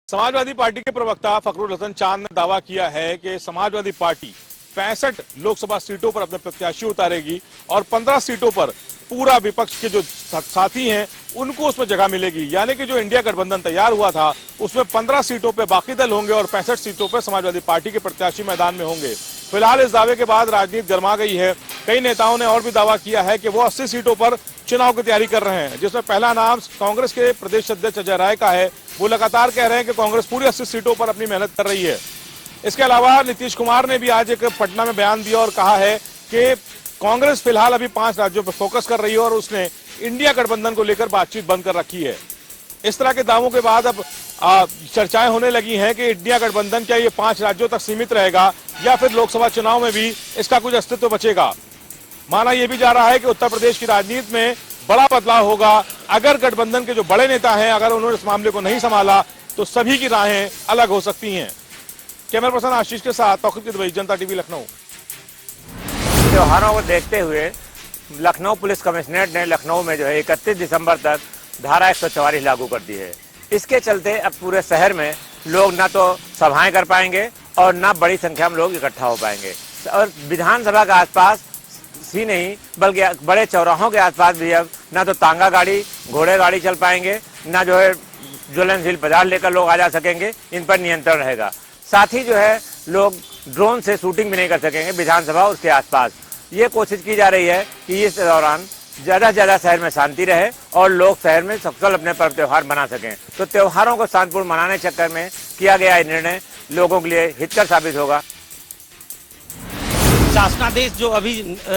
Samajwadi party के प्रवक्ता फखरुल हसन चांद ने दावा किया है कि समाजवादी पार्टी 65 लोकसभा सीटों पर अपने प्रत्याशी उतारेगी और 15 सीटों पर पूरा विपक्ष के जो साथी हैं उनको उसमें जगह मिलेगी। यानी कि जो इंडिया गठबंधन तैयार हुआ था उसमें 15 सीटों पर बाकी दल होंगे और 65 सीटों पर समाजवादी पार्टी के प्रत्याशी मैदान में होंगे। फिलहाल इस दावे के बाद राजनीति गर्मा गई है। कई नेताओं ने और भी दावा किया है कि वो 80 सीटों पर चुनाव की तैयारी कर रहे हैं, जिसमें पहला नाम कांग्रेस के प्रदेश अध्यक्ष अजय राय का है। वो लगातार कह रहे हैं कि कांग्रेस पूरी 80 सीटों पर अपनी मेहनत कर रही है। इसके अलावा नीतीश कुमार ने भी आज एक पटना में बयान दिया और कहा है कि कांग्रेस फिलहाल अभी 5 राज्यों पर फोकस कर रही है और उसने इंडिया गठबंधन को लेकर बातचीत बंद कर रखी है। इस तरह के दावों के बाद अब चर्चाएं होने लगी हैं कि इंडिया गठबंधन क्या ये 5 राज्यों तक सीमित रहेगा या फिर लोकसभा चुनाव में भी इसका कुछ अस्तित्व बचेगा। माना यह भी जा रहा है कि उत्तर प्रदेश की राजनीति में बड़ा बदलाव होगा। अगर गठबंधन के जो बड़े नेता हैं अगर उन्होंने इस मामले को नहीं संभाला तो सभी की राहें अलग हो सकती हैं। कैमरा पर्सन आशीष के साथ तौकीर दुबई, जनता टीवी, लखनऊ। त्योहारों को देखते हुए लखनऊ पुलिस कमिश्नरेट ने लखनऊ में जो है 31 दिसंबर तक धारा 144 लागू कर दी है। इसके चलते अब पूरे शहर में लोग ना तो सभाएं कर पाएंगे और ना बड़ी संख्या में लोग इकट्ठा हो पाएंगे। और विधानसभा के आसपास ही नहीं बल्कि बड़े चौराहों के आसपास भी अब ना तो तांगा गाड़ी, घोड़े गाड़ी चल पाएंगे, ना जो है ज्वलनशील पदार्थ लेकर लोग आ जा सकेंगे। इन पर नियंत्रण रहेगा। साथ ही जो है लोग ड्रोन से शूटिंग भी नहीं कर सकेंगे विधानसभा और उसके आसपास। ये कोशिश की जा रही है कि इस दौरान ज्यादा से ज्यादा शहर में शांति रहे और लोग शहर में सकुशल अपने पर्व त्योहार मना सकें। तो त्योहारों को शांतिपूर्ण मनाने के चक्कर में किया गया निर्णय लोगों के लिए हितकर साबित होगा। शासनादेश जो अभी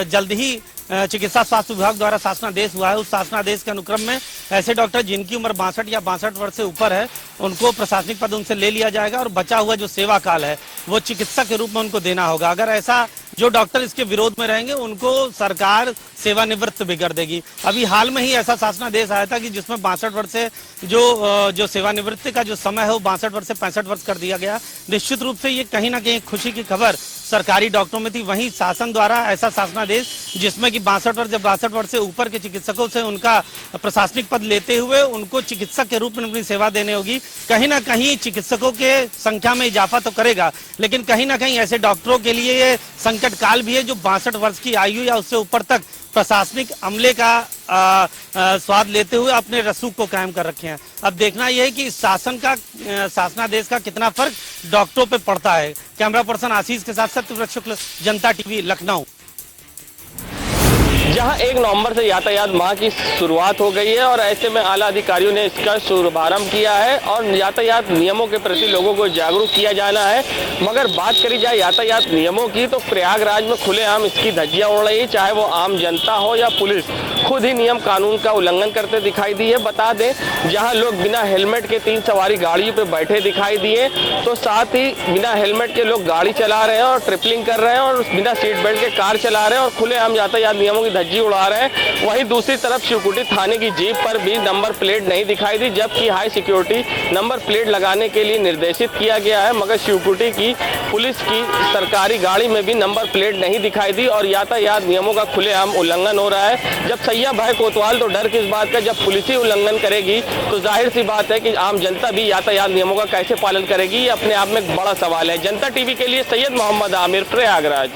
जल्द ही चिकित्सा स्वास्थ्य विभाग द्वारा शासनादेश हुआ है, उस शासनादेश के अनुक्रम में ऐसे डॉक्टर जिनकी उम्र 62 या 62 वर्ष से ऊपर है उनको प्रशासनिक पद उनसे ले लिया जाएगा और बचा हुआ जो सेवा काल है वो चिकित्सक के रूप में उनको देना होगा। अगर ऐसा जो डॉक्टर इसके विरोध में रहेंगे उनको सरकार सेवानिवृत्त भी कर देगी। अभी हाल में ही ऐसा शासनादेश आया था कि जिसमें 62 वर्ष से जो सेवानिवृत्ति का जो समय है वो 62 वर्ष से 65 वर्ष कर दिया गया। निश्चित रूप से ये कहीं ना कहीं खुशी की खबर सरकारी डॉक्टरों में थी। वहीं शासन द्वारा ऐसा शासनादेश जिसमें कि 62 वर्ष से ऊपर के चिकित्सकों से उनका प्रशासनिक पद लेते हुए उनको चिकित्सक के रूप में अपनी सेवा देने होगी। कहीं ना कहीं चिकित्सकों के संख्या में इजाफा तो करेगा, लेकिन कहीं ना कहीं ऐसे डॉक्टरों के लिए ये संकट काल भी है जो 62 वर्ष की आयु या उससे ऊपर तक प्रशासनिक अमले का स्वाद लेते हुए अपने रसूख को कायम कर रखे हैं। अब देखना यह है कि इस शासनादेश का कितना फर्क डॉक्टरों पे पड़ता है। कैमरा पर्सन आशीष के साथ सत्यव्रत शुक्ल, जनता टीवी, लखनऊ। जहां 1 नवंबर से यातायात माह की शुरुआत हो गई है और ऐसे में आला अधिकारियों ने इसका शुभारंभ किया है और यातायात नियमों के प्रति लोगों को जागरूक किया जाना है। मगर बात करी जाए यातायात नियमों की तो प्रयागराज में खुलेआम इसकी धज्जियां उड़ रही, चाहे वो आम जनता हो या पुलिस खुद ही नियम कानून का उल्लंघन करते दिखाई दिए। बता दें, जहां लोग बिना हेलमेट के 3 सवारी गाड़ियों पे बैठे दिखाई दिए तो साथ ही बिना हेलमेट के लोग गाड़ी चला रहे हैं और ट्रिपलिंग कर रहे हैं और बिना सीट बेल्ट के कार चला रहे हैं और खुलेआम यातायात नियमों की धज्जी उड़ा रहे हैं। वहीं दूसरी तरफ शिवकुटी थाने की जीप पर भी नंबर प्लेट नहीं दिखाई दी, जबकि हाई सिक्योरिटी नंबर प्लेट लगाने के लिए निर्देशित किया गया है। मगर शिवकुटी की पुलिस की सरकारी गाड़ी में भी नंबर प्लेट नहीं दिखाई दी और यातायात नियमों का खुलेआम उल्लंघन हो रहा है। जब सैया भाई कोतवाल तो डर किस बात का, जब पुलिस ही उल्लंघन करेगी तो जाहिर सी बात है कि आम जनता भी यातायात नियमों का कैसे पालन करेगी, ये अपने आप में एक बड़ा सवाल है। जनता टीवी के लिए सैयद मोहम्मद आमिर, प्रयागराज।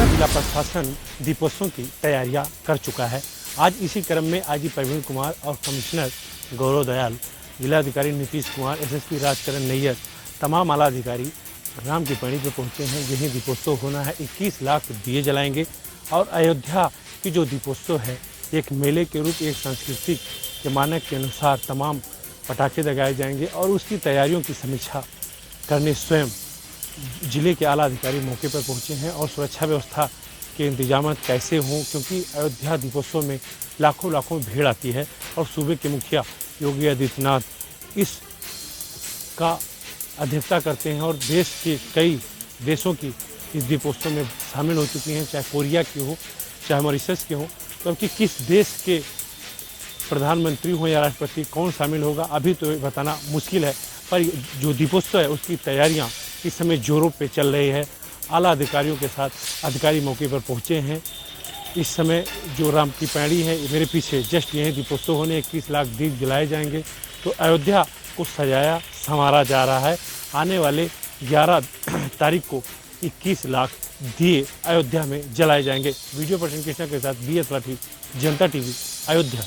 जिला प्रशासन दीपोत्सव की तैयारियां कर चुका है। आज इसी क्रम में आईजी प्रवीण कुमार और कमिश्नर गौरव दयाल, जिलाधिकारी नीतीश कुमार, एसएसपी राजकरण नैयर, तमाम आला अधिकारी राम की पैड़ी पर पहुंचे हैं। यहीं दीपोत्सव होना है। 21 लाख दिए जलाएंगे और अयोध्या की जो दीपोत्सव है एक मेले के रूप, एक सांस्कृतिक के मानक के अनुसार तमाम पटाखे लगाए जाएंगे और उसकी तैयारियों की समीक्षा करने स्वयं जिले के आला अधिकारी मौके पर पहुंचे हैं और सुरक्षा व्यवस्था के इंतजाम कैसे हों, क्योंकि अयोध्या दीपोत्सव में लाखों भीड़ आती है और सूबे के मुखिया योगी आदित्यनाथ इस का अध्यक्षता करते हैं और देश के कई देशों की इस दीपोत्सव में शामिल हो चुकी हैं, चाहे कोरिया की हो, चाहे मॉरिशस के हो। क्योंकि किस देश के प्रधानमंत्री हो या राष्ट्रपति कौन शामिल होगा अभी तो बताना मुश्किल है, पर जो दीपोत्सव है उसकी तैयारियां इस समय जोरों पे चल रही है। आला अधिकारियों के साथ अधिकारी मौके पर पहुंचे हैं। इस समय जो राम की पैड़ी है मेरे पीछे जस्ट यहीं दीपोत्सव होने 21 लाख दीप जलाए जाएंगे। तो अयोध्या को सजाया संवारा जा रहा है। आने वाले 11 तारीख को 21 लाख दिए अयोध्या में जलाए जाएंगे। वीडियो पर्सन कृष्णा के साथ BS राठी, जनता TV, अयोध्या।